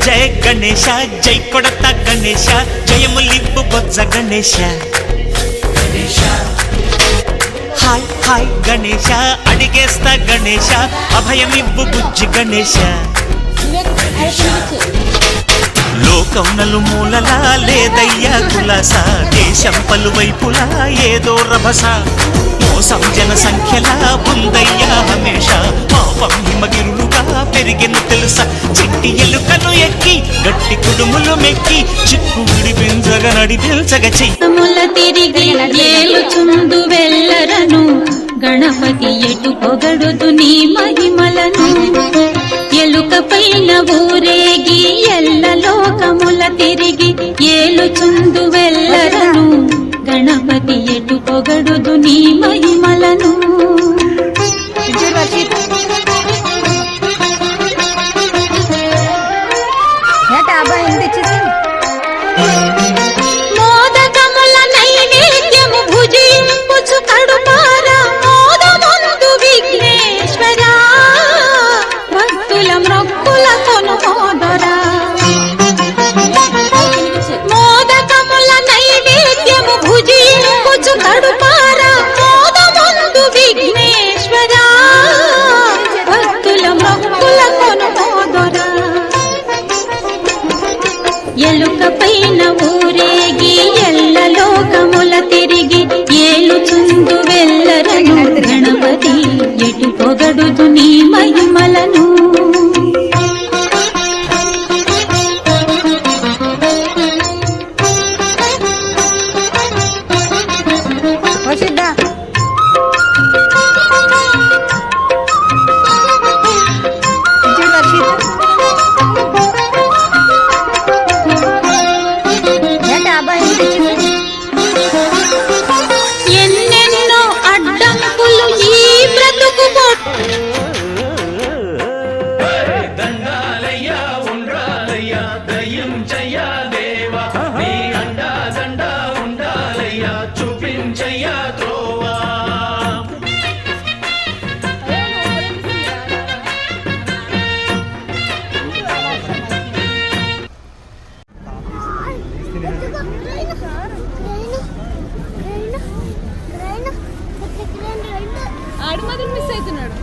జయ గణేశ జై కొడత గణేశ జయములివ్వు బొజ్జ Ganesha hi hi Ganesha అడిగేస్తా Ganesha అభయమివ్వు బుజ్జి గణేశ లోకం నలుమూలలా లేదయ్యా కులాస దేశం పలువైపులా ఏదో రభస మోసం జన సంఖ్యలా ఉందయ్యా హమేష పాపం హిమగిరులుగా పెరిగిన తెలుసా చిట్టి ఎలుకను ఎక్కి గట్టి కుడుములు మెక్కి చిక్కు విడిపించగా నడిపించగ చెయ్యముల తిరిగి ఏలుచుందు వెళ్ళరను గణపతి ఎటు పొగడుదు నీ మహిమలను ఎలుక పైన ఊరేగి ఎల్ల లోకముల తిరిగి ఏలుచుందు వెళ్ళరను గణపతి ఎటు పొగడుదు నీ మహిమలను మోదకముల నైవేద్యము భుజింపుచు కడుపార మోదముందు విఘ్నేశ్వర భక్తుల మొక్కుల కొనుమోదరా మోదకముల నైవేద్యము భుజింపుచు కడుపార మోదముందు విఘ్నేశ్వర భక్తుల మొక్కుల కొనుమోదరా ఎలుక పైన ఊరేగి ఎల్ల లోకముల తిరిగి ఏలుచుందు వెళ్ళరను గణపతి ఎటు పొగడుదు నీ మహిమలను ఎన్నెన్నో అడ్డంకులు ఈ బ్రతుకు దండాలయ్యా ఉండాలయ్యా దయ్యం చెయ్యా దేవా నీ అండా దండా ఉండాలయ్యా చూపించయ్యా త్రోవా ఆడు మాత్రం మిస్ అవుతున్నాడు.